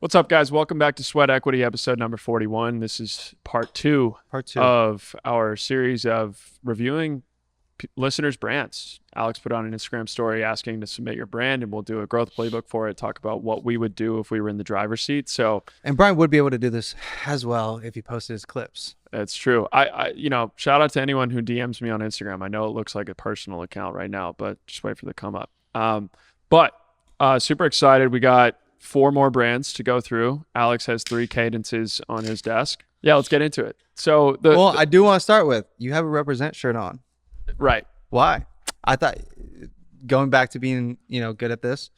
What's up, guys? Welcome back to Sweat Equity, episode number 41. This is part two of our series of reviewing listeners' brands. Alex put on an Instagram story asking to submit your brand, and we'll do a growth playbook for it, talk about what we would do if we were in the driver's seat. And Brian would be able to do this as well if he posted his clips. It's true. I shout out to anyone who DMs me on Instagram. I know it looks like a personal account right now, but just wait for the come up. Super excited. We got 4 more brands to go through. Alex has 3 cadences on his desk. Yeah, let's get into it. I do want to start with, you have a Represent shirt on. Right. Why? I thought, going back to being, good at this.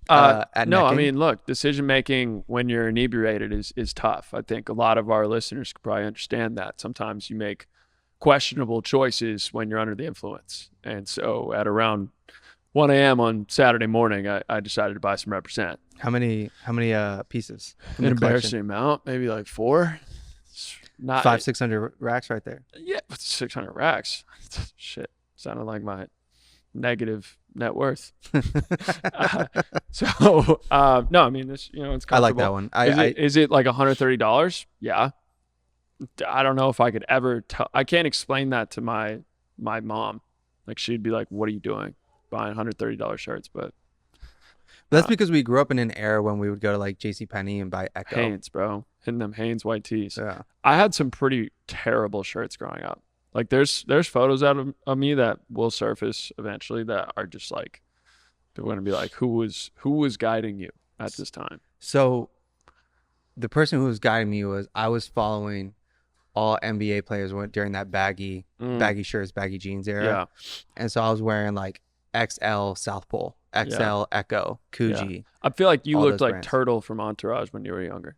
No, necking. I mean, look, decision-making when you're inebriated is tough. I think a lot of our listeners could probably understand that. Sometimes you make questionable choices when you're under the influence. And so at around 1 a.m. on Saturday morning, I decided to buy some Represent. How many pieces? An embarrassing amount, maybe like 4. It's not 500-600 racks right there. Yeah, 600 racks. Shit, sounded like my negative net worth. No, I mean this. It's comfortable. I like that one. Is it like $130? Yeah. I don't know if I could ever tell. I can't explain that to my mom. Like, she'd be like, "What are you doing, buying $130 shirts?" But that's because we grew up in an era when we would go to like JCPenney and buy Echo. Hanes, bro. Hitting them Hanes white tees. Yeah. I had some pretty terrible shirts growing up. Like there's photos out of me that will surface eventually that are just like, they're going to be like, who was guiding you at this time? So the person who was guiding me I was following all NBA players during that baggy shirts, baggy jeans era. Yeah. And so I was wearing like XL South Pole, XL Echo, Coogee. Yeah. I feel like you looked like brands. Turtle from Entourage when you were younger.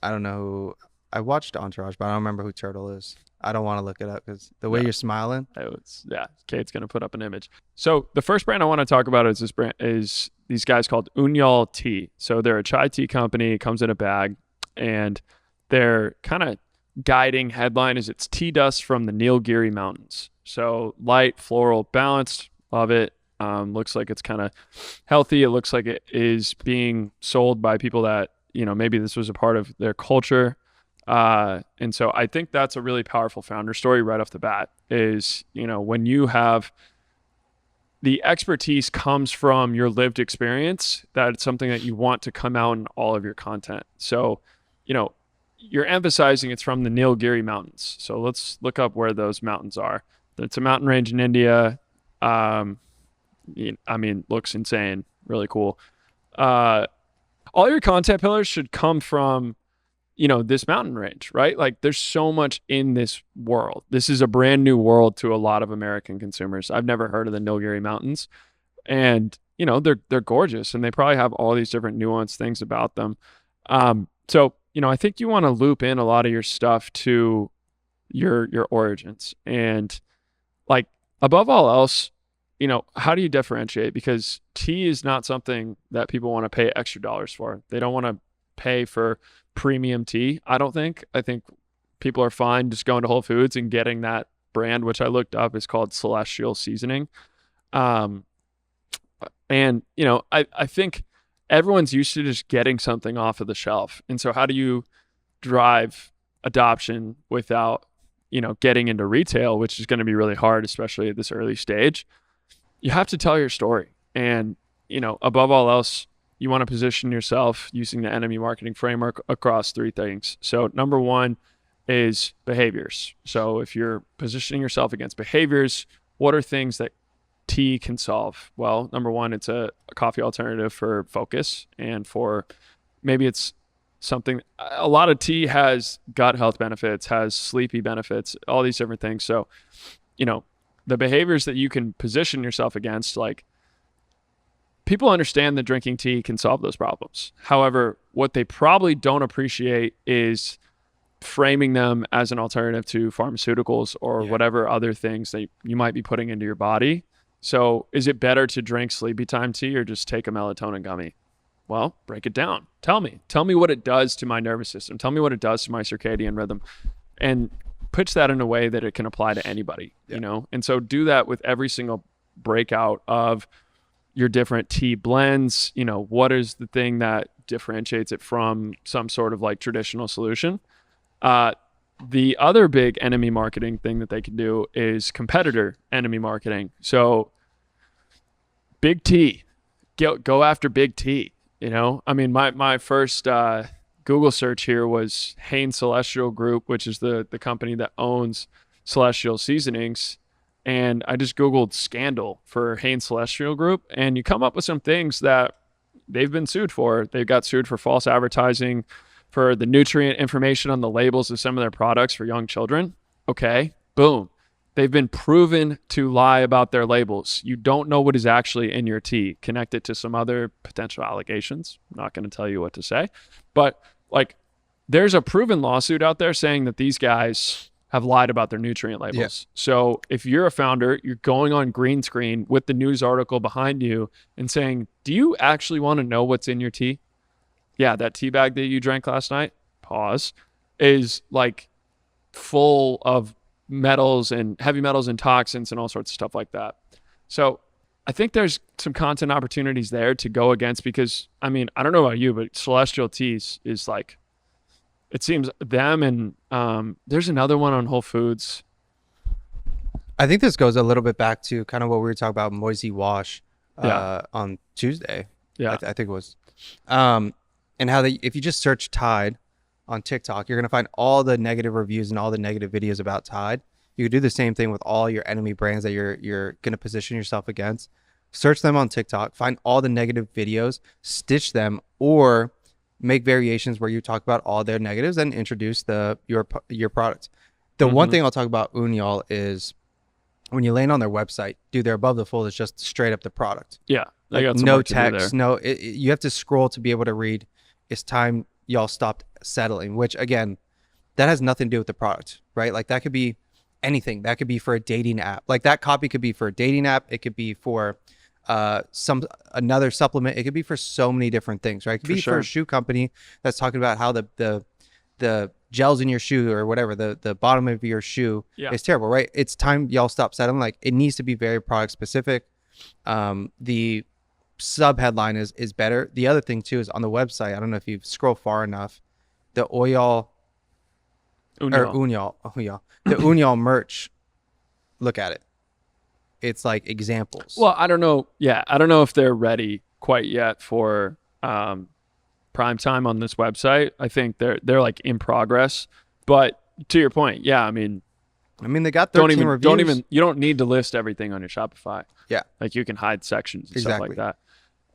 I don't know. I watched Entourage, but I don't remember who Turtle is. I don't want to look it up because the way you're smiling. Kate's going to put up an image. So the first brand I want to talk about is these guys called Oonyall tea. So they're a chai tea company. It comes in a bag, and their kind of guiding headline is it's tea dust from the Nilgiri Mountains. So light, floral, balanced. Love it. Looks like it's kind of healthy. It looks like it is being sold by people that, maybe this was a part of their culture. And so I think that's a really powerful founder story right off the bat is, when you have the expertise comes from your lived experience, that's something that you want to come out in all of your content. So, you're emphasizing it's from the Nilgiri Mountains. So let's look up where those mountains are. It's a mountain range in India. Looks insane. Really cool. All your content pillars should come from, this mountain range, right? Like there's so much in this world. This is a brand new world to a lot of American consumers. I've never heard of the Nilgiri Mountains, and, they're gorgeous, and they probably have all these different nuanced things about them. I think you want to loop in a lot of your stuff to your origins, and like above all else, how do you differentiate? Because tea is not something that people want to pay extra dollars for. They don't want to pay for premium tea. I think people are fine just going to Whole Foods and getting that brand, which I looked up, is called Celestial Seasoning. I think everyone's used to just getting something off of the shelf. And so how do you drive adoption without, getting into retail, which is going to be really hard, especially at this early stage? You have to tell your story. And, above all else, you want to position yourself using the enemy marketing framework across 3 things. So number 1 is behaviors. So if you're positioning yourself against behaviors, what are things that tea can solve? Well, number 1, it's a coffee alternative for focus, and for maybe it's something, a lot of tea has gut health benefits, has sleepy benefits, all these different things. So, the behaviors that you can position yourself against, like, people understand that drinking tea can solve those problems. However, what they probably don't appreciate is framing them as an alternative to pharmaceuticals or whatever other things that you might be putting into your body. So is it better to drink sleepy time tea or just take a melatonin gummy? Well, break it down. Tell me what it does to my nervous system. Tell me what it does to my circadian rhythm, and pitch that in a way that it can apply to anybody, And so do that with every single breakout of your different tea blends. What is the thing that differentiates it from some sort of like traditional solution. The other big enemy marketing thing that they can do is competitor enemy marketing. So Big T, go after Big T. You know, I mean, my first Google search here was Hain Celestial Group, which is the company that owns Celestial Seasonings. And I just Googled scandal for Hain Celestial Group, and you come up with some things that they've been sued for. They got sued for false advertising, for the nutrient information on the labels of some of their products for young children. Okay, boom. They've been proven to lie about their labels. You don't know what is actually in your tea. Connect it to some other potential allegations. I'm not going to tell you what to say. But like, there's a proven lawsuit out there saying that these guys have lied about their nutrient labels. Yeah. So if you're a founder, you're going on green screen with the news article behind you and saying, do you actually want to know what's in your tea? Yeah, that tea bag that you drank last night, pause, is like full of metals and heavy metals and toxins and all sorts of stuff like that. So I think there's some content opportunities there to go against, because, I mean, I don't know about you, but Celestial Teas is like, it seems them, and there's another one on Whole Foods. I think this goes a little bit back to kind of what we were talking about Moisey Wash on Tuesday. Yeah, I think it was. And how if you just search Tide on TikTok, you're going to find all the negative reviews and all the negative videos about Tide. You could do the same thing with all your enemy brands that you're going to position yourself against. Search them on TikTok, find all the negative videos, stitch them, or make variations where you talk about all their negatives and introduce your product. The one thing I'll talk about Oonyall is when you land on their website, dude, they're above the fold. It's just straight up the product. Yeah. Like, no text, you have to scroll to be able to read. It's time y'all stopped settling, which again, that has nothing to do with the product, right? Like that could be anything. That could be for a dating app. Like that copy could be for a dating app. It could be for another supplement. It could be for so many different things, right? It could be for a shoe company that's talking about how the gels in your shoe or whatever, the bottom of your shoe is terrible, right? It's time y'all stop settling. Like it needs to be very product specific. The sub headline is better. The other thing too is on the website, I don't know if you scroll far enough, the Oonyall, the Oonyall merch, look at it. It's like examples. Well, I don't know. Yeah, I don't know if they're ready quite yet for prime time on this website. I think they're like in progress. But to your point, yeah, I mean, they got 13 reviews. You don't need to list everything on your Shopify. Yeah, like you can hide sections and stuff like that.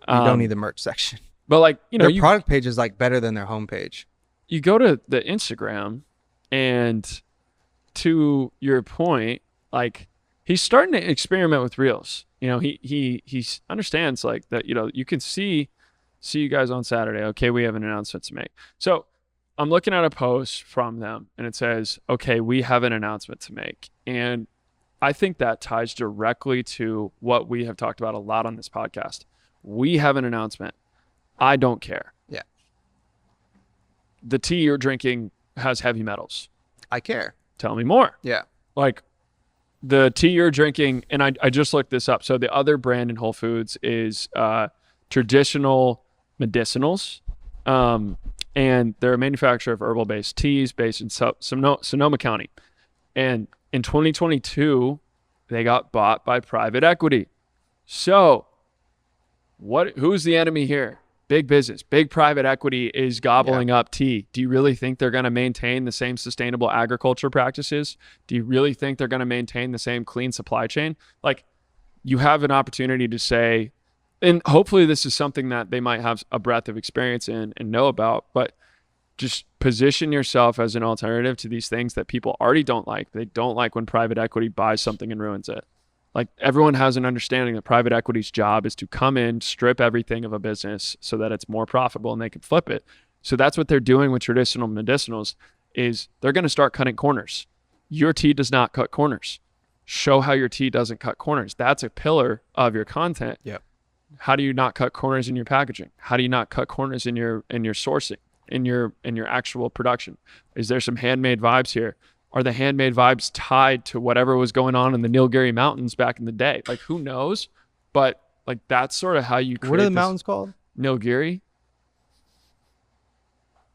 You don't need the merch section. But like, their product page is like better than their homepage. You go to the Instagram, and to your point, like he's starting to experiment with Reels. You know, he understands like that. You know, you can see you guys on Saturday. Okay, we have an announcement to make. So I'm looking at a post from them, and it says, "Okay, we have an announcement to make," and I think that ties directly to what we have talked about a lot on this podcast. We have an announcement. I don't care. Yeah. The tea you're drinking has heavy metals. I care. Tell me more. Yeah. Like the tea you're drinking, and I just looked this up. So the other brand in Whole Foods is Traditional Medicinals. And they're a manufacturer of herbal-based teas based in Sonoma County. And in 2022, they got bought by private equity. So who's the enemy here? Big business, big private equity is gobbling up tea. Do you really think they're going to maintain the same sustainable agriculture practices? Do you really think they're going to maintain the same clean supply chain? Like, you have an opportunity to say, and hopefully this is something that they might have a breadth of experience in and know about, but just position yourself as an alternative to these things that people already don't like. They don't like when private equity buys something and ruins it. Like, everyone has an understanding that private equity's job is to come in, strip everything of a business so that it's more profitable and they can flip it. So that's what they're doing with Traditional Medicinals, is they're going to start cutting corners. Your tea does not cut corners. Show how your tea doesn't cut corners. That's a pillar of your content. Yep. How do you not cut corners in your packaging? How do you not cut corners in your sourcing, in your actual production? Is there some handmade vibes here? Are the handmade vibes tied to whatever was going on in the Nilgiri Mountains back in the day? Like, who knows? But like, that's sort of how you create. What are the mountains called? Nilgiri.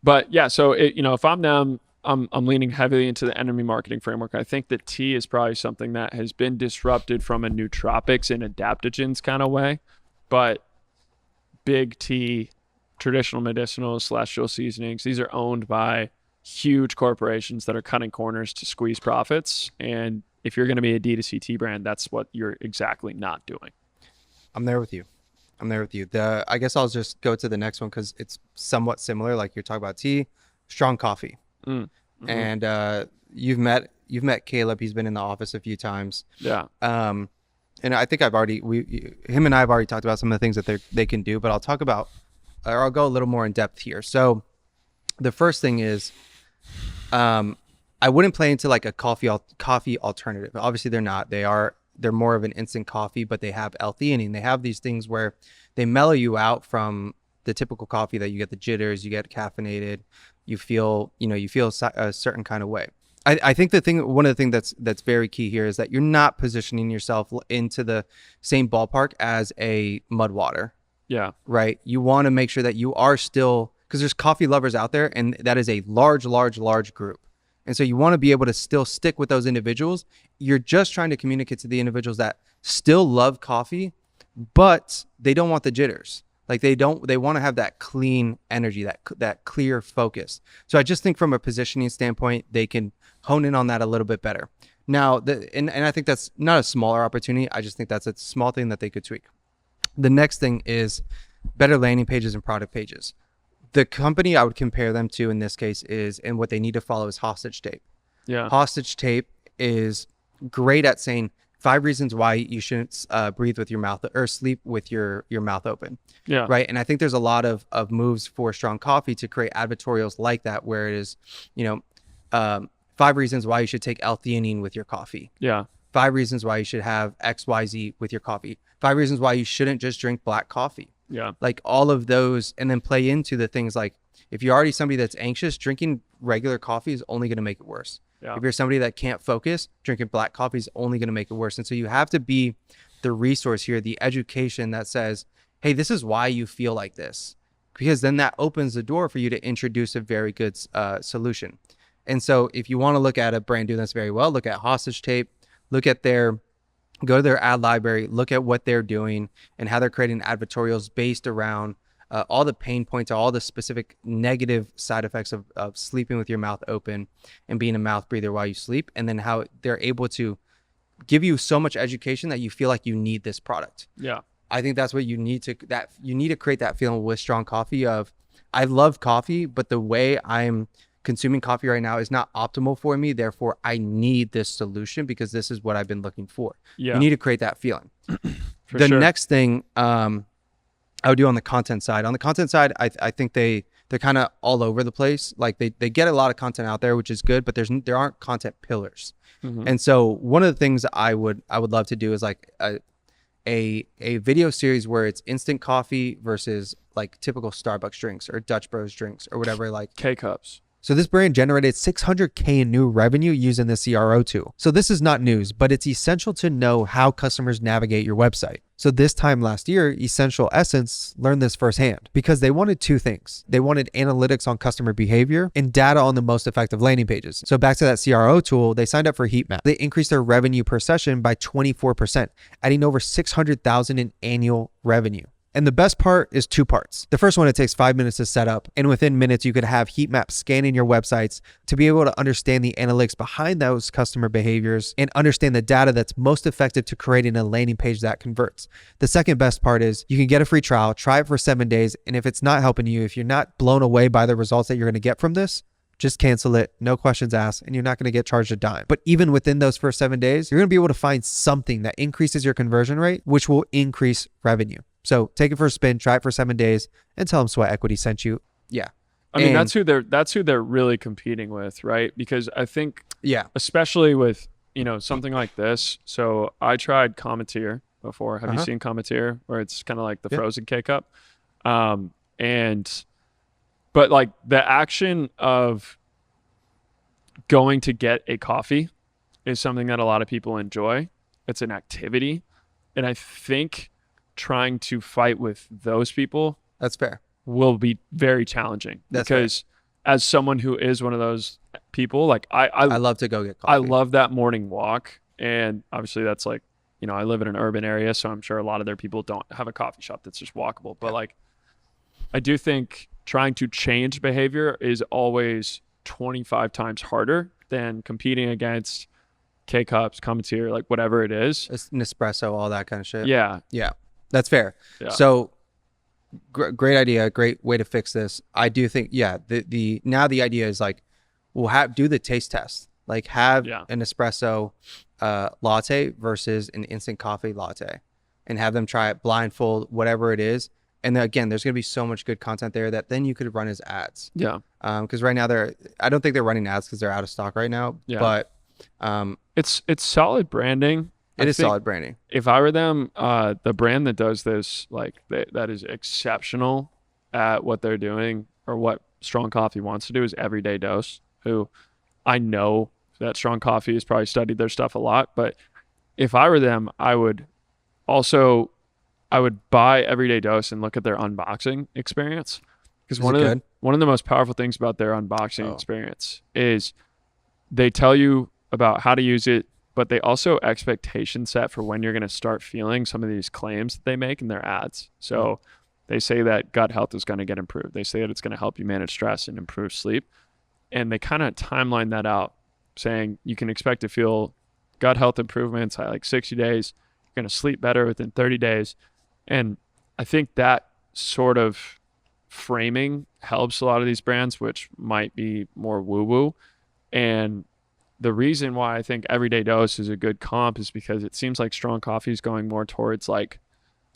But yeah, so if I'm them, I'm leaning heavily into the enemy marketing framework. I think that tea is probably something that has been disrupted from a nootropics and adaptogens kind of way, but big tea, traditional medicinals, celestial seasonings, these are owned by huge corporations that are cutting corners to squeeze profits. And if you're going to be a D2C tea brand, that's what you're exactly not doing. I'm there with you. I guess I'll just go to the next one because it's somewhat similar. Like you're talking about tea, strong coffee. Mm-hmm. And you've met Caleb. He's been in the office a few times. Yeah. And I think him and I have already talked about some of the things that they can do, but I'll go a little more in depth here. So the first thing is, I wouldn't play into like a coffee alternative. Obviously they're not. They're more of an instant coffee, but they have L-theanine. They have these things where they mellow you out from the typical coffee that you get the jitters, you get caffeinated, you feel a certain kind of way. I think one of the things that's very key here is that you're not positioning yourself into the same ballpark as a mud water. Yeah. Right. You want to make sure that you are still, because there's coffee lovers out there, and that is a large group. And so you want to be able to still stick with those individuals. You're just trying to communicate to the individuals that still love coffee, but they don't want the jitters. Like they want to have that clean energy, that clear focus. So I just think from a positioning standpoint, they can hone in on that a little bit better. Now, and I think that's not a smaller opportunity. I just think that's a small thing that they could tweak. The next thing is better landing pages and product pages. The company I would compare them to in this case and what they need to follow is Hostage Tape. Yeah. Hostage Tape is great at saying 5 reasons why you shouldn't breathe with your mouth or sleep with your mouth open. Yeah. Right. And I think there's a lot of moves for Strong Coffee to create advertorials like that, where it is, 5 reasons why you should take L-theanine with your coffee. Yeah. 5 reasons why you should have XYZ with your coffee. 5 reasons why you shouldn't just drink black coffee. Yeah. Like all of those, and then play into the things like, if you're already somebody that's anxious, drinking regular coffee is only going to make it worse. Yeah. If you're somebody that can't focus, drinking black coffee is only going to make it worse. And so you have to be the resource here, the education that says, hey, this is why you feel like this. Because then that opens the door for you to introduce a very good solution. And so if you want to look at a brand doing this very well, look at Hostage Tape, go to their ad library, look at what they're doing and how they're creating advertorials based around all the pain points, all the specific negative side effects of sleeping with your mouth open and being a mouth breather while you sleep. And then how they're able to give you so much education that you feel like you need this product. Yeah. I think that's what you need to create that feeling with Strong Coffee of, I love coffee, but the way I'm consuming coffee right now is not optimal for me. Therefore, I need this solution because this is what I've been looking for. Yeah. You need to create that feeling. Next thing I would do on the content side. On the content side, I think they're kind of all over the place. Like they get a lot of content out there, which is good, but there aren't content pillars. Mm-hmm. And so one of the things I would love to do is like a video series where it's instant coffee versus like typical Starbucks drinks or Dutch Bros drinks or whatever, like K-Cups. So this brand generated $600K in new revenue using the CRO tool. So this is not news, but it's essential to know how customers navigate your website. So this time last year, Essential Essence learned this firsthand because they wanted 2 things. They wanted analytics on customer behavior and data on the most effective landing pages. So back to that CRO tool, they signed up for Heatmap. They increased their revenue per session by 24%, adding over $600,000 in annual revenue. And the best part is 2 parts. The first one, it takes 5 minutes to set up. And within minutes, you could have Heatmap scanning your websites to be able to understand the analytics behind those customer behaviors and understand the data that's most effective to creating a landing page that converts. The second best part is you can get a free trial, try it for 7 days. And if it's not helping you, if you're not blown away by the results that you're going to get from this, just cancel it, no questions asked, and you're not going to get charged a dime. But even within those first 7 days, you're going to be able to find something that increases your conversion rate, which will increase revenue. So take it for a spin, try it for 7 days, and tell them Sweat Equity sent you. Yeah. I mean, that's who they're really competing with, right? Because I think, yeah, especially with, something like this. So I tried Cometeer before. Have you seen Cometeer, where it's kind of like the frozen K-Cup? But like the action of going to get a coffee is something that a lot of people enjoy. It's an activity. And I think trying to fight with those people, that's fair, will be very challenging. That's because as someone who is one of those people, like I love to go get coffee. I love that morning walk. And obviously that's like, you know, I live in an urban area, so I'm sure a lot of their people don't have a coffee shop that's just walkable. But like, I do think trying to change behavior is always 25 times harder than competing against K-Cups, Cometeer, like whatever it is. Nespresso, all that kind of shit. Yeah. Yeah, that's fair. Yeah. So great idea. Great way to fix this. I do think, the now the idea is like, we'll do the taste test. Like have an espresso latte versus an instant coffee latte and have them try it blindfold, whatever it is. And then again, there's going to be so much good content there that then you could run as ads. Yeah. Because right now I don't think they're running ads because they're out of stock right now. Yeah. But it's solid branding. It is solid branding. If I were them, the brand that does this, like that is exceptional at what they're doing or what Strong Coffee wants to do is Everyday Dose, who I know that Strong Coffee has probably studied their stuff a lot. But if I were them, I would buy Everyday Dose and look at their unboxing experience. Because one of the most powerful things about their unboxing experience is they tell you about how to use it, but they also expectation set for when you're going to start feeling some of these claims that they make in their ads. So they say that gut health is going to get improved. They say that it's going to help you manage stress and improve sleep. And they kind of timeline that out, saying you can expect to feel gut health improvements at like 60 days. You're going to sleep better within 30 days. And I think that sort of framing helps a lot of these brands, which might be more woo-woo. And the reason why I think Everyday Dose is a good comp is because it seems like Strong Coffee is going more towards like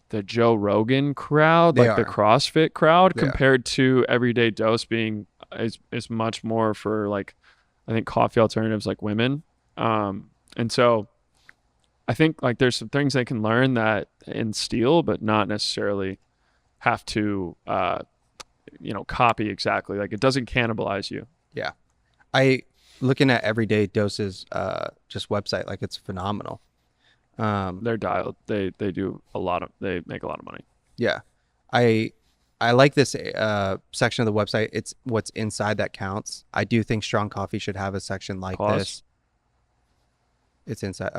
the Joe Rogan crowd, the CrossFit crowd, compared to Everyday Dose being is much more for like, I think coffee alternatives like women. And so I think like there's some things they can learn that in steal, but not necessarily have to, copy exactly. Like it doesn't cannibalize you. Yeah. Looking at Everyday Dose's just website, like it's phenomenal. They're dialed. They do they make a lot of money. Yeah. I like this section of the website. It's what's inside that counts. I do think Strong Coffee should have a section like this. It's inside.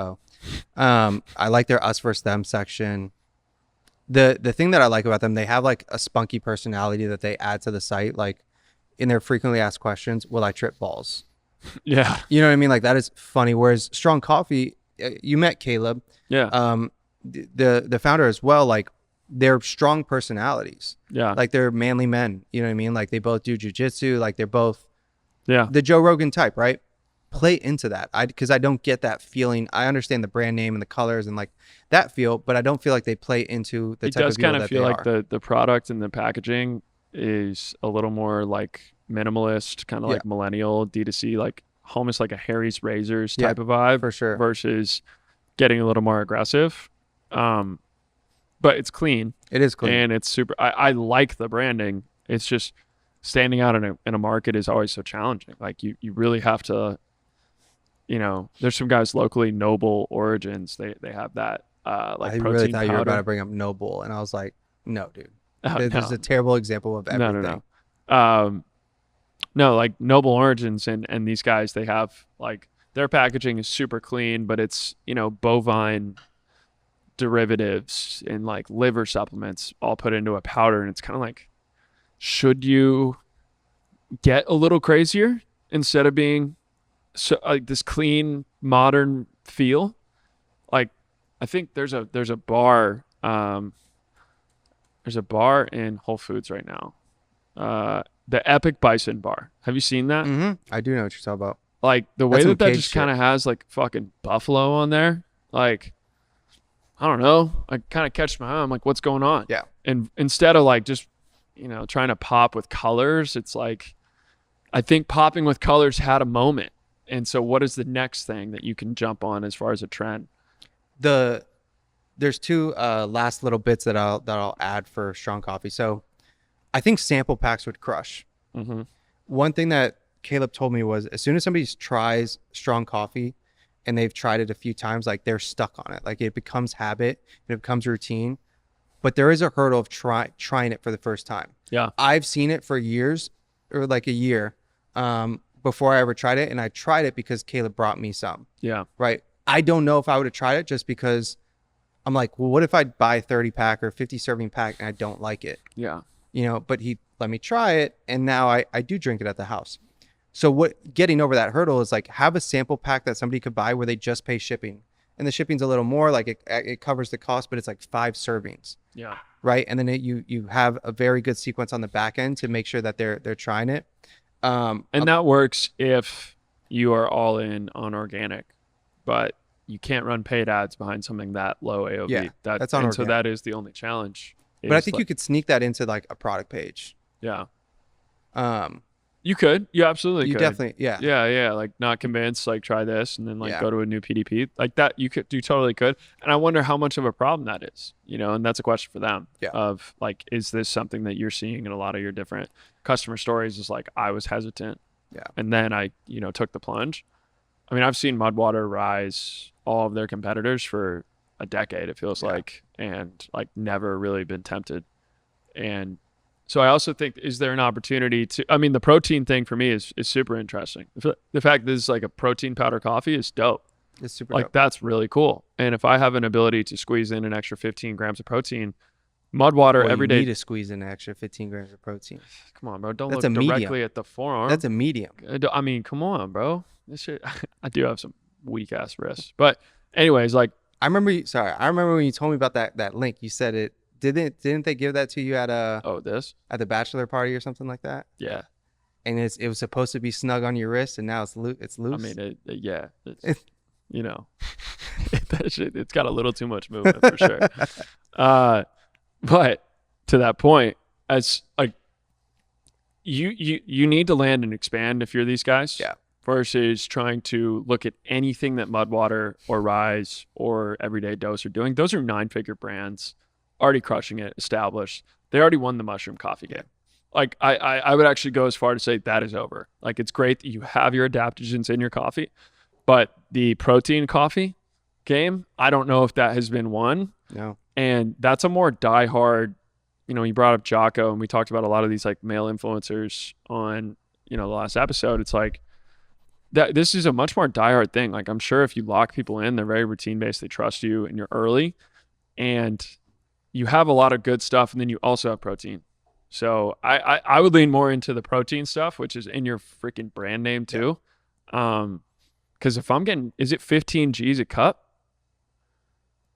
I like their us versus them section. The thing that I like about them, they have like a spunky personality that they add to the site. Like in their frequently asked questions, will I trip balls? Yeah. You know what I mean? Like that is funny. Whereas Strong Coffee, you met Caleb. Yeah. The founder as well, like they're strong personalities. Yeah. Like they're manly men. You know what I mean? Like they both do jujitsu. Like they're both the Joe Rogan type, right? Play into that. Because I don't get that feeling. I understand the brand name and the colors and like that feel, but I don't feel like they play into the type of people that they are. It does kind of feel like the product and the packaging is a little more like minimalist, kind of like millennial D2C, like almost like a Harry's Razors type of vibe for sure, versus getting a little more aggressive. But it's clean. It is clean. And it's super, I like the branding. It's just standing out in a market is always so challenging. Like you really have to, there's some guys locally, Noble Origins, they have that like I protein really thought powder. You were about to bring up Noble, and I was like, no, dude. This is a terrible example of everything. No, like Noble Origins and these guys, they have like their packaging is super clean, but it's, bovine derivatives and like liver supplements all put into a powder. And it's kind of like, should you get a little crazier instead of being so like this clean modern feel? Like I think there's a bar in Whole Foods right now, the Epic Bison bar. Have you seen that? I do know what you're talking about. Like the way that just kind of has like fucking buffalo on there, like I don't know, I kind of catch my eye. I'm like, what's going on? Yeah. And instead of like just trying to pop with colors, it's like I think popping with colors had a moment. And so what is the next thing that you can jump on as far as a trend? There's two last little bits that I'll add for Strong Coffee. So I think sample packs would crush. Mm-hmm. One thing that Caleb told me was as soon as somebody tries Strong Coffee and they've tried it a few times, like they're stuck on it. Like it becomes habit, it becomes routine. But there is a hurdle of trying it for the first time. Yeah. I've seen it for years or like a year before I ever tried it, and I tried it because Caleb brought me some. Yeah. Right. I don't know if I would have tried it just because I'm like, well, what if I buy a 30 pack or 50 serving pack and I don't like it? Yeah. But he let me try it, and now I do drink it at the house. So getting over that hurdle is like, have a sample pack that somebody could buy where they just pay shipping, and the shipping's a little more, like it covers the cost, but it's like 5 servings. Yeah. Right. And then you have a very good sequence on the back end to make sure that they're trying it. And that works if you are all in on organic, but you can't run paid ads behind something that low AOV. Yeah, that's on and organic. so that is the only challenge. But I think you could sneak that into like a product page. Yeah. You could. You absolutely you could. Definitely. Yeah. Yeah. Like, not convinced, like, try this, and then like go to a new PDP like that. You totally could. And I wonder how much of a problem that is, and that's a question for them. Yeah. Of like, is this something that you're seeing in a lot of your different customer stories? Is like, I was hesitant. Yeah. And then I, took the plunge. I mean, I've seen Mudwater rise all of their competitors for a decade, it feels like, and like never really been tempted. And so I also think, is there an opportunity to, I mean, the protein thing for me is super interesting. The fact that this is like a protein powder coffee is dope. It's super like dope. That's really cool. And if I have an ability to squeeze in an extra 15 grams of protein, Mudwater every day. You need to squeeze in an extra 15 grams of protein. Come on, bro. Don't That's look a medium. directly at the forearm. That's a medium. I mean, come on, bro. This shit, I do have some weak ass wrists. But anyways, like, I remember when you told me about that link. You said it didn't they give that to you at at the bachelor party or something like that? Yeah. And it was supposed to be snug on your wrist, and now it's loose. I mean, yeah. It's, that shit, it's got a little too much movement for sure. But to that point, as like, you need to land and expand if you're these guys. Yeah. Versus trying to look at anything that Mudwater or Rise or Everyday Dose are doing. Those are 9-figure brands, already crushing it, established. They already won the mushroom coffee game. Like, I would actually go as far to say that is over. Like, it's great that you have your adaptogens in your coffee, but the protein coffee game, I don't know if that has been won. No. And that's a more diehard, you brought up Jocko, and we talked about a lot of these like male influencers on, the last episode. It's like, this is a much more diehard thing. Like, I'm sure if you lock people in, they're very routine based. They trust you, and you're early, and you have a lot of good stuff, and then you also have protein. So I would lean more into the protein stuff, which is in your freaking brand name too. Because if I'm getting, is it 15 G's a cup?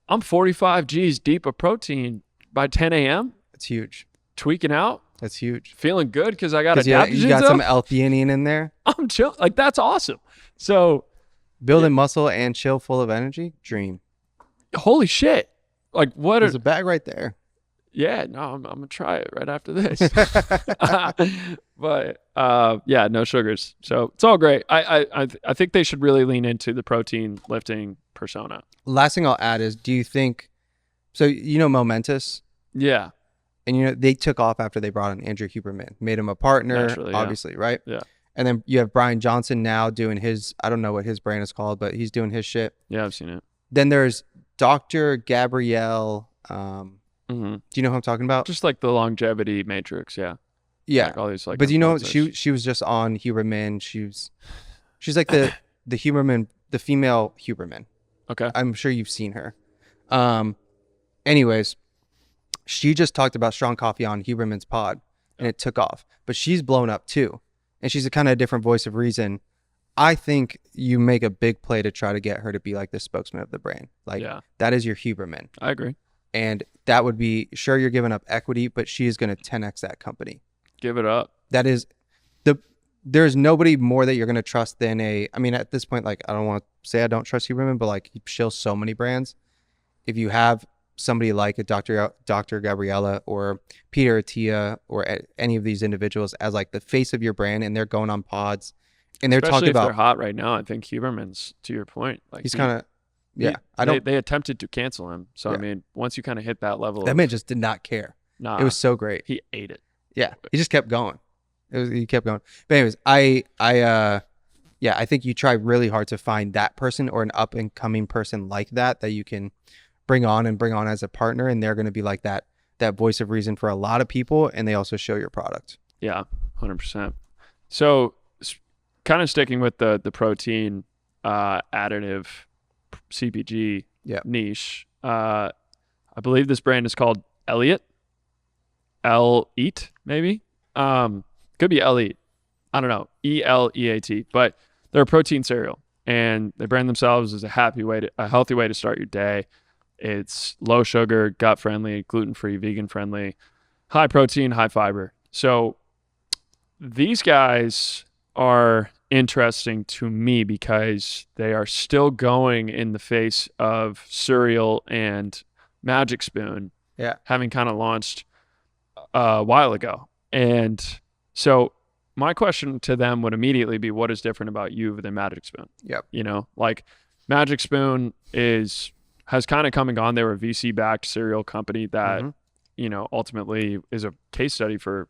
I'm 45 G's deep of protein by 10 a.m. It's huge. Tweaking out. That's huge. Feeling good because I got adaptogens. You got some L-theanine in there. I'm chill. Like, that's awesome. So building muscle and chill, full of energy. Dream. Holy shit! Like, what? There's a bag right there. Yeah. No, I'm gonna try it right after this. But yeah, no sugars. So it's all great. I think they should really lean into the protein lifting persona. Last thing I'll add is, do you think? So Momentous. Yeah. And they took off after they brought in Andrew Huberman, made him a partner, naturally, obviously, right? Yeah. And then you have Brian Johnson now doing his, I don't know what his brand is called, but he's doing his shit. Yeah, I've seen it. Then there's Dr. Gabrielle. Do you know who I'm talking about? Just like the longevity matrix, yeah. Yeah. Like all these, like, but she was just on Huberman. She's like the Huberman, the female Huberman. Okay. I'm sure you've seen her. Anyways, she just talked about strong coffee on Huberman's pod, and it took off. But she's blown up too, and she's a kind of different voice of reason. I think you make a big play to try to get her to be like the spokesman of the brand. Like, that is your Huberman. I agree. And that would be, sure, you're giving up equity, but she is going to 10x that company. Give it up. That is there's nobody more that you're going to trust than at this point, like, I don't want to say I don't trust Huberman, but like, he shills so many brands. If you have somebody like a Dr. Gabriella or Peter Attia or any of these individuals as like the face of your brand, and they're going on pods and they're especially talking about, they're hot right now. I think Huberman's, to your point, like, he's kind of, they attempted to cancel him. So I mean, once you kind of hit that level, that man just did not care. Nah, it was so great. He ate it. Yeah. He just kept going. He kept going. But anyways, I think you try really hard to find that person or an up and coming person like that you can bring on as a partner, and they're going to be like that voice of reason for a lot of people, and they also show your product. Yeah, 100%. So kind of sticking with the protein additive CPG niche. I believe this brand is called ELEAT. ELEAT, maybe. Could be ELEAT. I don't know. ELEAT. But they're a protein cereal, and they brand themselves as a healthy way to start your day. It's low sugar, gut friendly, gluten free, vegan friendly, high protein, high fiber. So these guys are interesting to me because they are still going in the face of cereal and Magic Spoon, having kind of launched a while ago. And so my question to them would immediately be, what is different about you than Magic Spoon? Yep. You know, like Magic Spoon has kind of come and gone. They were a VC backed cereal company that, you know, ultimately is a case study for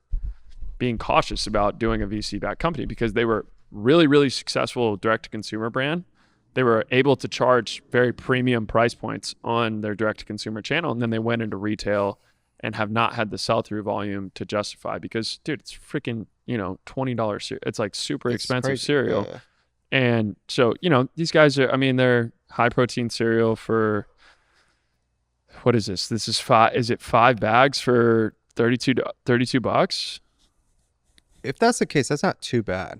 being cautious about doing a VC backed company because they were really, really successful direct to consumer brand. They were able to charge very premium price points on their direct to consumer channel. And then they went into retail and have not had the sell through volume to justify because, dude, it's freaking, you know, $20. It's like super expensive crazy. cereal. Yeah. And so, you know, these guys are, I mean, they're high protein cereal for, what is this? This is is it 5 bags for $32? If that's the case, that's not too bad.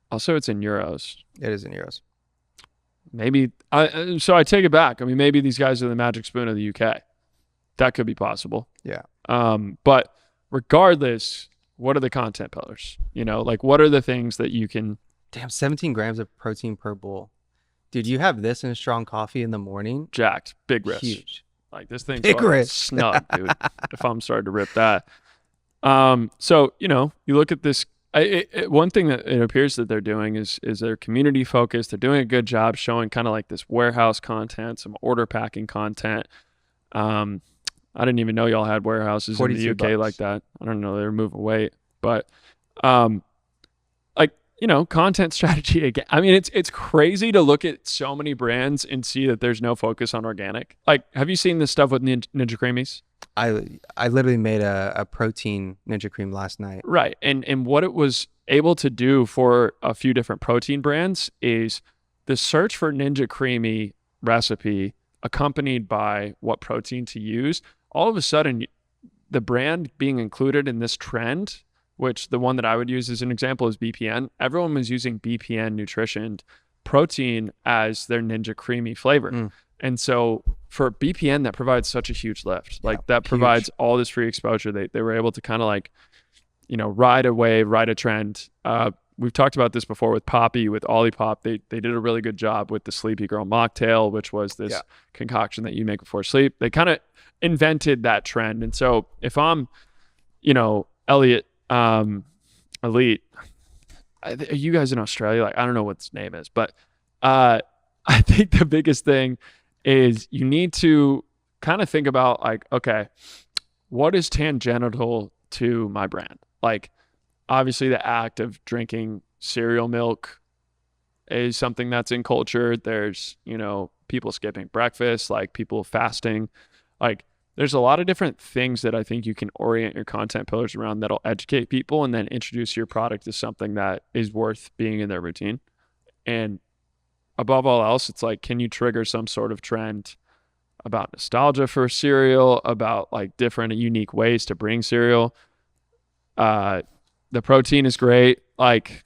Also, it's in euros. It is in euros. Maybe, so I take it back. I mean, maybe these guys are the Magic Spoon of the UK. That could be possible. Yeah. But regardless, what are the content pillars? You know, like what are the things that you can... Damn, 17 grams of protein per bowl. Dude, you have this in a strong coffee in the morning? Jacked. Big risk. Huge. Like this thing's big risk. snug, dude, if I'm starting to rip that. So, you know, you look at this, one thing that it appears that they're doing is they're community focused. They're doing a good job showing kind of like this warehouse content, some order packing content. I didn't even know y'all had warehouses in the UK like that. I don't know. They were moving weight, but, like, you know, content strategy again. I mean, it's crazy to look at so many brands and see that there's no focus on organic. Like, have you seen this stuff with Ninja Creamies? I literally made a protein Ninja Cream last night. Right. And what it was able to do for a few different protein brands is the search for Ninja Creamy recipe accompanied by what protein to use. All of a sudden, the brand being included in this trend, which the one that I would use as an example is BPN. Everyone was using BPN nutrition protein as their Ninja Creamy flavor. And so for BPN, that provides such a huge lift. Like that provides all this free exposure. They were able to kind of like, you know, ride a wave, ride a trend. We've talked about this before with Poppy, with Olipop. They did a really good job with the Sleepy Girl mocktail, which was this concoction that you make before sleep. They kind of invented that trend. And so if I'm, you know, ELEAT, ELEAT, are you guys in Australia? Like, I don't know what its name is, but I think the biggest thing is you need to kind of think about like, okay, what is tangential to my brand? Like, obviously the act of drinking cereal milk is something that's in culture. There's, you know, people skipping breakfast, like people fasting. Like, there's a lot of different things that I think you can orient your content pillars around that'll educate people and then introduce your product to something that is worth being in their routine. And above all else, it's like, can you trigger some sort of trend about nostalgia for cereal, about like different unique ways to bring cereal? The protein is great. Like,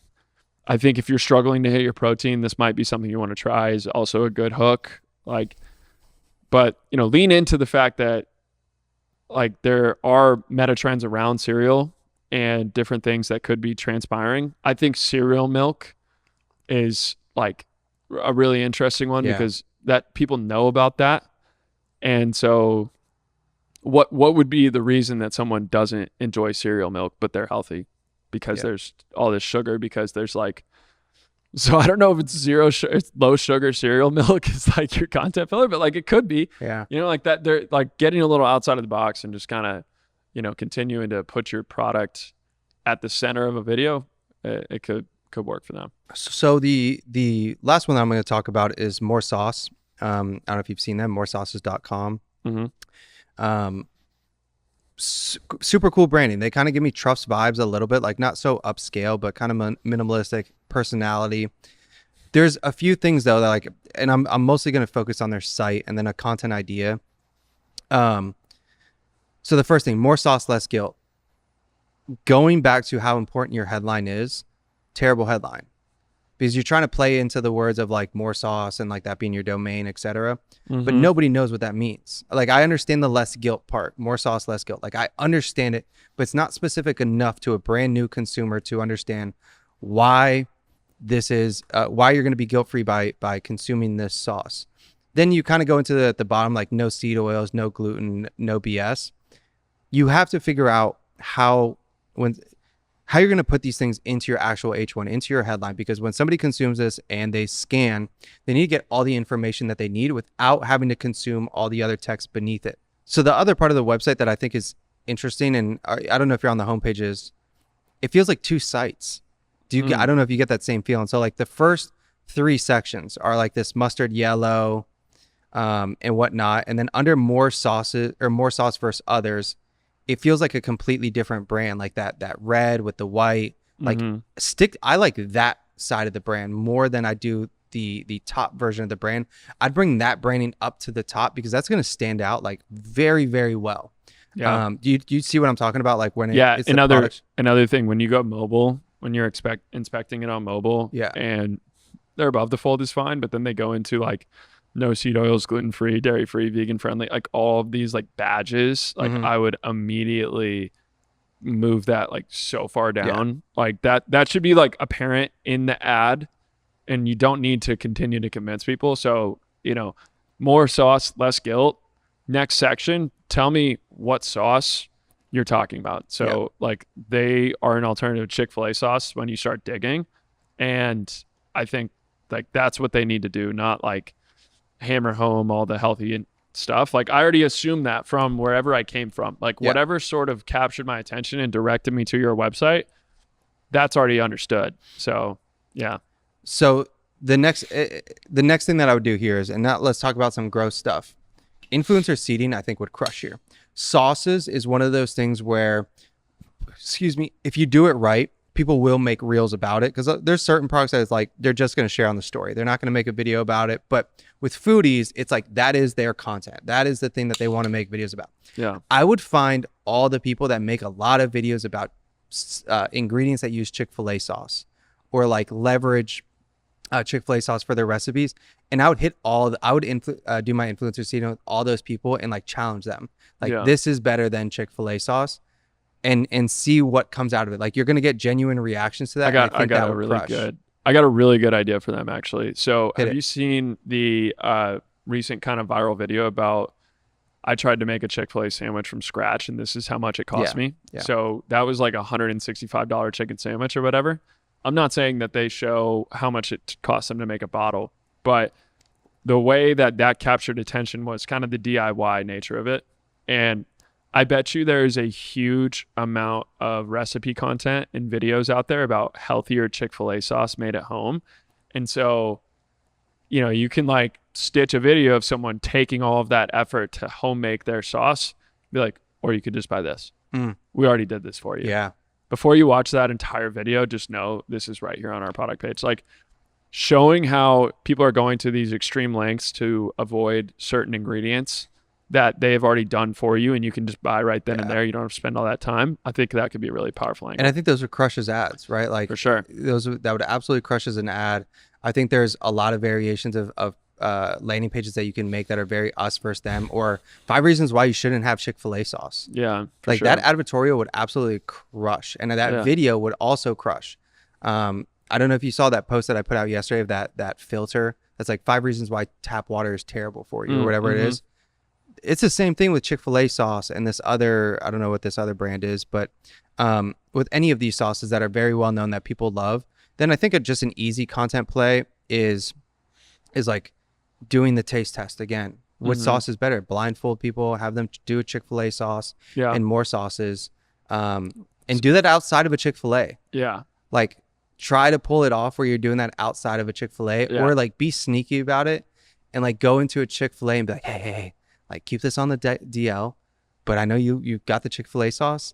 I think if you're struggling to hit your protein, this might be something you want to try. Is also a good hook. Like, but, you know, lean into the fact that like there are meta trends around cereal and different things that could be transpiring. I think cereal milk is like a really interesting one because that people know about that. And so what would be the reason that someone doesn't enjoy cereal milk, but they're healthy? Because there's all this sugar, because there's like, so I don't know if it's it's low sugar cereal milk is like your content pillar, but like it could be, you know, like that they're like getting a little outside of the box and just kind of, you know, continuing to put your product at the center of a video. It could work for them. So the last one that I'm going to talk about is More Sauce. I don't know if you've seen them, moresauces.com. super cool branding. They kind of give me Trust vibes a little bit, like not so upscale, but kind of minimalistic personality. There's a few things though that like, and I'm mostly going to focus on their site and then a content idea. So the first thing, more sauce, less guilt. Going back to how important your headline is, terrible headline. Because you're trying to play into the words of like more sauce and like that being your domain, etc. But nobody knows what that means. Like I understand the less guilt part, more sauce, less guilt. Like I understand it, but it's not specific enough to a brand new consumer to understand why this is, why you're going to be guilt-free by consuming this sauce. Then you kind of go into the bottom, like no seed oils, no gluten, no BS. You have to figure out how you're going to put these things into your actual H1, into your headline, because when somebody consumes this and they scan, they need to get all the information that they need without having to consume all the other text beneath it. So the other part of the website that I think is interesting, and I don't know if you're on the homepage, is it feels like two sites. I don't know if you get that same feeling. So like the first 3 sections are like this mustard yellow and whatnot. And then under more sauces or more sauce versus others, it feels like a completely different brand, like that red with the white. Like I like that side of the brand more than I do the top version of the brand. I'd bring that branding up to the top because that's going to stand out like very, very well. Yeah. Do you see what I'm talking about? Like when it's another thing, when you go mobile, when you're inspecting it on mobile, and they're above the fold is fine, but then they go into like no seed oils, gluten-free, dairy-free, vegan-friendly, like all of these like badges, like I would immediately move that like so far down. Like that should be like apparent in the ad, and you don't need to continue to convince people. So, more sauce, less guilt. Next section, tell me what sauce you're talking about. So like they are an alternative Chick-fil-A sauce when you start digging. And I think like that's what they need to do, not like hammer home all the healthy stuff. Like I already assumed that from wherever I came from, like whatever sort of captured my attention and directed me to your website, that's already understood. So yeah. So the next thing that I would do here is, and now let's talk about some gross stuff. Influencer seeding, I think, would crush here. Sauces is one of those things where, if you do it right, people will make reels about it, because there's certain products that it's like they're just going to share on the story. They're not going to make a video about it. But with foodies, it's like that is their content. That is the thing that they want to make videos about. Yeah. I would find all the people that make a lot of videos about ingredients that use Chick-fil-A sauce or like leverage Chick-fil-A sauce for their recipes, and I would do my influencer seeding with all those people and like challenge them, like this is better than Chick-fil-A sauce, and see what comes out of it. Like you're gonna get genuine reactions to that. I got a really good idea for them actually. So have you seen the recent kind of viral video about I tried to make a Chick-fil-A sandwich from scratch and this is how much it cost me? So that was like $165 chicken sandwich or whatever. I'm not saying that they show how much it costs them to make a bottle, but the way that captured attention was kind of the DIY nature of it. And I bet you there's a huge amount of recipe content and videos out there about healthier Chick-fil-A sauce made at home. And so, you can like stitch a video of someone taking all of that effort to home make their sauce, be like, or you could just buy this. We already did this for you. Yeah. Before you watch that entire video, just know this is right here on our product page. Like showing how people are going to these extreme lengths to avoid certain ingredients that they've already done for you and you can just buy right then and there. You don't have to spend all that time. I think that could be a really powerful angle. And I think those would crush as ads, right? Like for sure. That would absolutely crush as an ad. I think there's a lot of variations of landing pages that you can make that are very us versus them, or 5 reasons why you shouldn't have Chick-fil-A sauce. Yeah. Like that advertorial would absolutely crush. And that video would also crush. I don't know if you saw that post that I put out yesterday of that filter that's like 5 reasons why tap water is terrible for you or whatever it is. It's the same thing with Chick-fil-A sauce and this other, I don't know what this other brand is, but with any of these sauces that are very well known that people love, then I think just an easy content play is like doing the taste test again. What sauce is better? Blindfold people, have them do a Chick-fil-A sauce and more sauces, and do that outside of a Chick-fil-A. Yeah. Like try to pull it off where you're doing that outside of a Chick-fil-A, or like be sneaky about it and like go into a Chick-fil-A and be like, hey, like keep this on the DL, but I know you got the Chick-fil-A sauce.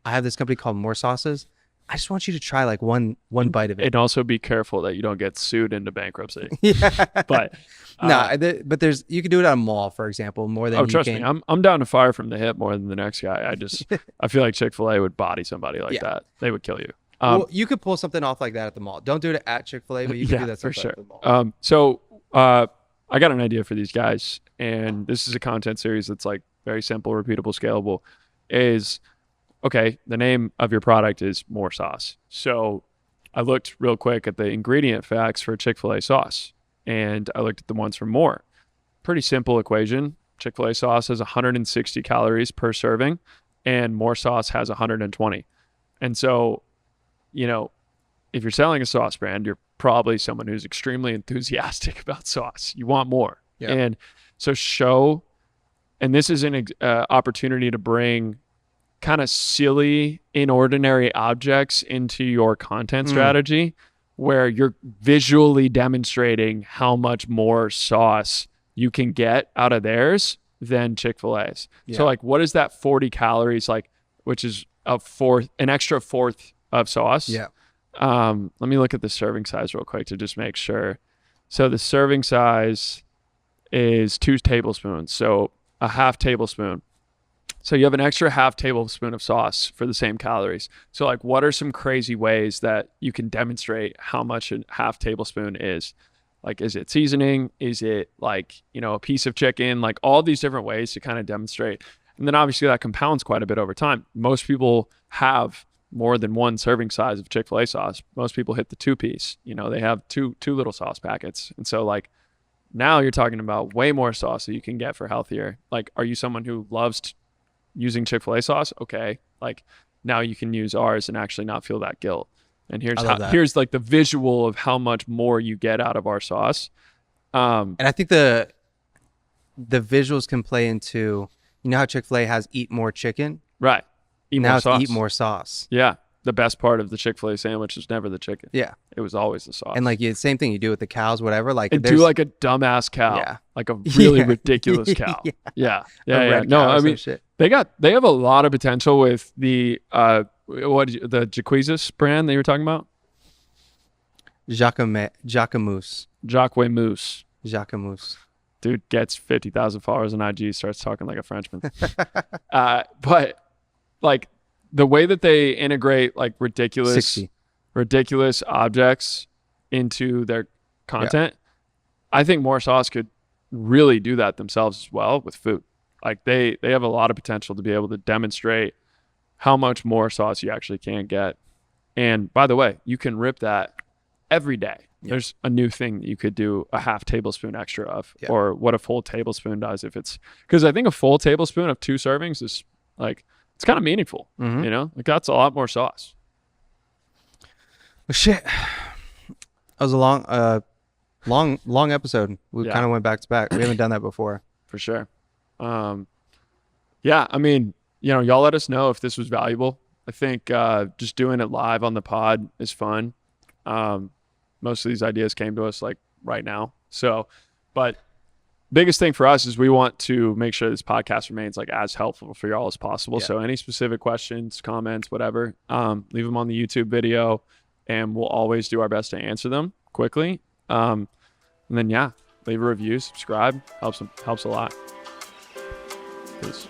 I have this company called More Sauces. I just want you to try like one bite of it. And also be careful that you don't get sued into bankruptcy. Yeah. But but there's you can do it at a mall, for example, more than trust me, I'm down to fire from the hip more than the next guy. I feel like Chick-fil-A would body somebody like that. They would kill you. Well, you could pull something off like that at the mall. Don't do it at Chick-fil-A, but you can do that for sure. at the mall. So I got an idea for these guys, and this is a content series that's like very simple, repeatable, scalable. Okay, the name of your product is More Sauce. So I looked real quick at the ingredient facts for Chick-fil-A sauce, and I looked at the ones for More. Pretty simple equation. Chick-fil-A sauce has 160 calories per serving, and More Sauce has 120. And so, if you're selling a sauce brand, you're probably someone who's extremely enthusiastic about sauce. You want more. Yeah. And so and this is an opportunity to bring kind of silly, inordinary objects into your content strategy where you're visually demonstrating how much more sauce you can get out of theirs than Chick-fil-A's. Yeah. So like, what is that 40 calories like, which is an extra fourth of sauce? Yeah. Let me look at the serving size real quick to just make sure. So the serving size is 2 tablespoons. So a half tablespoon. So you have an extra half tablespoon of sauce for the same calories. So like, what are some crazy ways that you can demonstrate how much a half tablespoon is? Like, is it seasoning? Is it like, a piece of chicken? Like all these different ways to kind of demonstrate. And then obviously that compounds quite a bit over time. Most people have more than one serving size of Chick-fil-A sauce. Most people hit the 2-piece. They have two little sauce packets. And so like, now you're talking about way more sauce that you can get for healthier. Like, are you someone who loves using Chick-fil-A sauce? Okay. Like now you can use ours and actually not feel that guilt. And here's like the visual of how much more you get out of our sauce. And I think the visuals can play into, how Chick-fil-A has eat more chicken. Right. Eat more sauce. Yeah. The best part of the Chick-fil-A sandwich is never the chicken. Yeah. It was always the sauce. And like same thing you do with the cows, whatever. Like do like a dumbass cow. Yeah. Like a really ridiculous cow. Yeah. No, I mean they have a lot of potential with the the Jacquemus brand that you were talking about? Jacquemus. Dude gets 50,000 followers on IG, starts talking like a Frenchman. But like the way that they integrate like ridiculous objects into their content, I think More Sauce could really do that themselves as well with food. Like they have a lot of potential to be able to demonstrate how much more sauce you actually can get. And by the way, you can rip that every day. Yeah. There's a new thing that you could do a half tablespoon extra of, or what a full tablespoon does because I think a full tablespoon of 2 servings is like, it's kind of meaningful, like that's a lot more sauce. Well, shit. That was a long episode. We kind of went back to back. We haven't done that before. For sure. I mean, y'all let us know if this was valuable. I think just doing it live on the pod is fun. Most of these ideas came to us like right now. So, but biggest thing for us is we want to make sure this podcast remains like as helpful for y'all as possible. So any specific questions, comments, whatever, leave them on the YouTube video and we'll always do our best to answer them quickly. And then leave a review, subscribe, helps a lot. Peace.